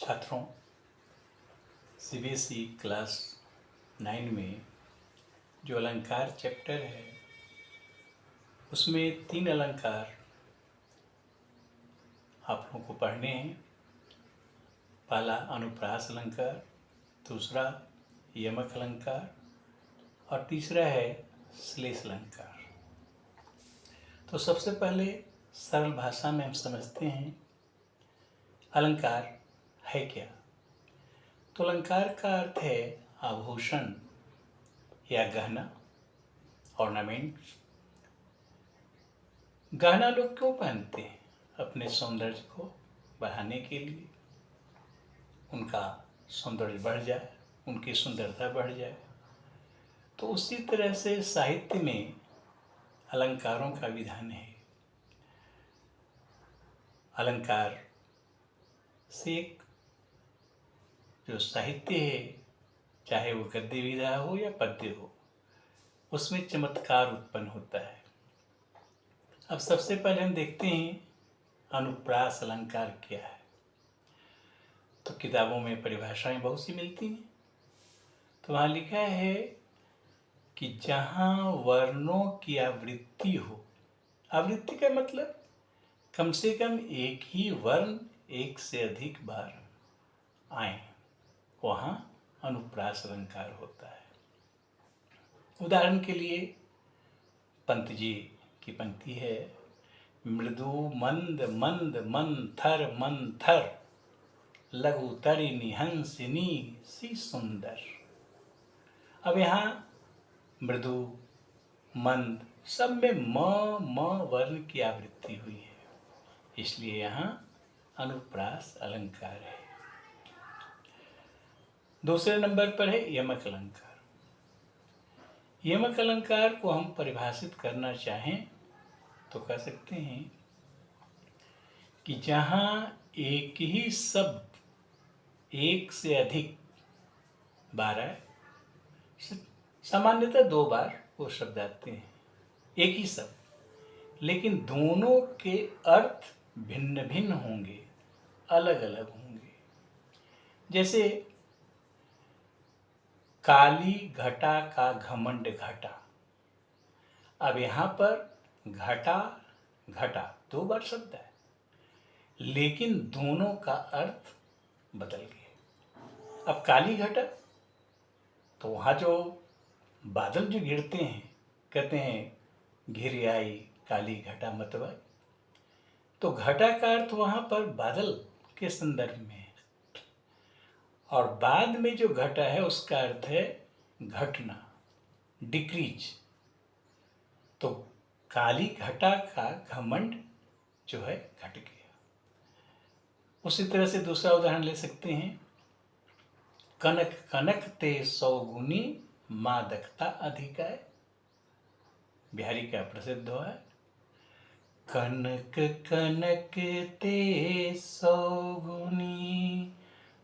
छात्रों, CBSE class 9 में जो अलंकार चैप्टर है उसमें 3 अलंकार आप लोगों को पढ़ने हैं। पहला अनुप्रास अलंकार, दूसरा यमक अलंकार और तीसरा है श्लेष अलंकार। तो सबसे पहले सरल भाषा में हम समझते हैं अलंकार है क्या। तो अलंकार का अर्थ है आभूषण या गहना, ऑर्नामेंट। गहना लोग क्यों पहनते हैं? अपने सौंदर्य को बढ़ाने के लिए, उनका सौंदर्य बढ़ जाए, उनकी सुंदरता बढ़ जाए। तो उसी तरह से साहित्य में अलंकारों का विधान है। अलंकार से एक जो साहित्य है, चाहे वो गद्य विधा हो या पद्य हो, उसमें चमत्कार उत्पन्न होता है। अब सबसे पहले हम देखते हैं अनुप्रास अलंकार क्या है। तो किताबों में परिभाषाएं बहुत सी मिलती हैं। तो वहाँ लिखा है कि जहाँ वर्णों की आवृत्ति हो, आवृत्ति का मतलब कम से कम एक ही वर्ण एक से अधिक बार आए, वहाँ अनुप्रास अलंकार होता है। उदाहरण के लिए पंत जी की पंक्ति है, मृदु मंद मंद मंथर मंथर, लघु तरिणी हंसिनी सी सुंदर। अब यहाँ मृदु मंद सब में म वर्ण की आवृत्ति हुई है, इसलिए यहाँ अनुप्रास अलंकार है। दूसरे नंबर पर है यमक अलंकार। यमक अलंकार को हम परिभाषित करना चाहें तो कह सकते हैं कि जहाँ एक ही शब्द एक से अधिक बार आए, सामान्यतः 2 बार वो शब्द आते हैं, एक ही शब्द, लेकिन दोनों के अर्थ भिन्न भिन्न होंगे, अलग अलग होंगे। जैसे काली घटा का घमंड घटा। अब यहाँ पर घटा घटा 2 बार शब्द है, लेकिन दोनों का अर्थ बदल गए। अब काली घटा, तो वहाँ जो बादल जो घिरते हैं, कहते हैं घिर आई काली घटा मतवाई। तो घटा का अर्थ वहाँ पर बादल के संदर्भ में है, और बाद में जो घटा है उसका अर्थ है घटना, डिक्रीज। तो काली घटा का घमंड जो है घट गया। उसी तरह से दूसरा उदाहरण ले सकते हैं, कनक कनक ते 100 गुनी मादकता अधिकाय। बिहारी का प्रसिद्ध है, कनक कनक ते 100 गुनी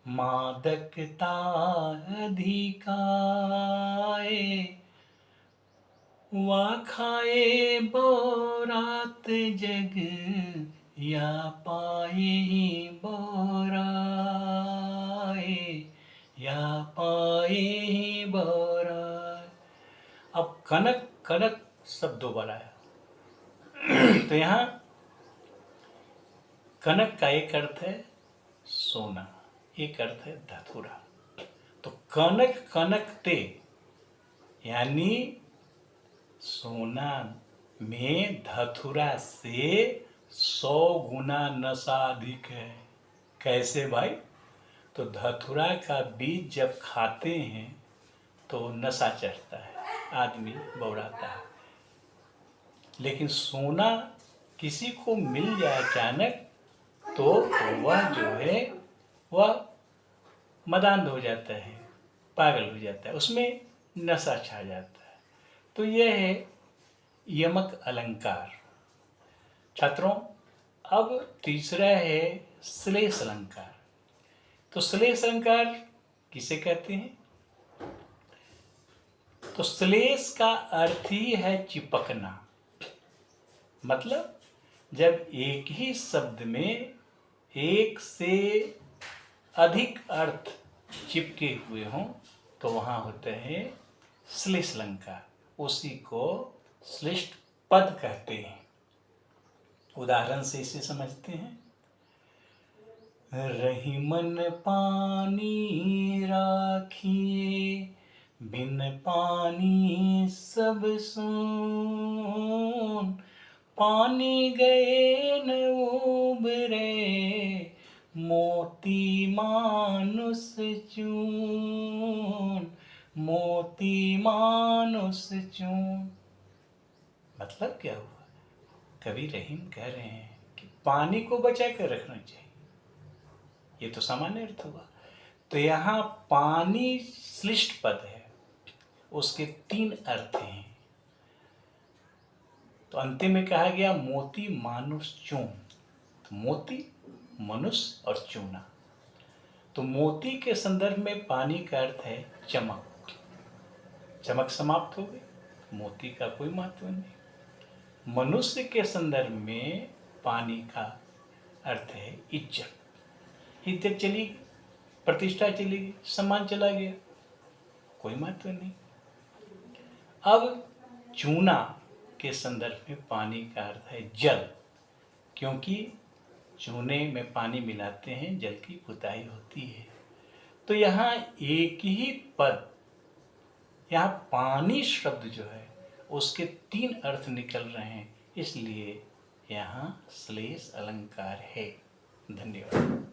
मादकता अधिकाय, वा खाए बोरात जग या पाए बोराए, या पाए बोराए। अब कनक कनक शब्द 2 बार आया। तो यहाँ कनक का एक अर्थ है सोना, एक अर्थ है धतूरा। तो कनक कनक ते यानी सोना में धतूरा से 100 गुना नशा अधिक है। कैसे भाई? तो धतूरा का बीज जब खाते हैं तो नशा चढ़ता है, आदमी बौराता है। लेकिन सोना किसी को मिल जाए अचानक तो वह जो है वह मदान्ध हो जाता है, पागल हो जाता है, उसमें नशा छा जाता है। तो यह है यमक अलंकार। छात्रों, अब तीसरा है श्लेष अलंकार। तो श्लेष अलंकार किसे कहते हैं? तो श्लेष का अर्थ ही है चिपकना। मतलब जब एक ही शब्द में एक से अधिक अर्थ चिपके हुए हों तो वहाँ होते हैं श्लेष अलंकार, उसी को श्लिष्ट पद कहते हैं। उदाहरण से इसे समझते हैं। रही मन पानी राखिए, बिन पानी सब सून, पानी गए न उबरे, मोती मानुष चून, मोती मानुष चून। मतलब क्या हुआ? कवि रहीम कह रहे हैं कि पानी को बचा कर रखना चाहिए, ये तो सामान्य अर्थ हुआ। तो यहाँ पानी श्लिष्ट पद है, उसके 3 अर्थ हैं। तो अंतिम में कहा गया मोती मानुष चून। तो मोती, मनुष्य और चूना। तो मोती के संदर्भ में पानी का अर्थ है चमक। चमक समाप्त हो गई, मोती का कोई महत्व नहीं। मनुष्य के संदर्भ में पानी का अर्थ है इज्जत। इज्जत चली गई, प्रतिष्ठा चली गई, सम्मान चला गया, कोई महत्व नहीं। अब चूना के संदर्भ में पानी का अर्थ है जल, क्योंकि चूने में पानी मिलाते हैं, जल की पुताई होती है। तो यहाँ एक ही पद, यहाँ पानी शब्द जो है उसके 3 अर्थ निकल रहे हैं, इसलिए यहाँ श्लेष अलंकार है। धन्यवाद।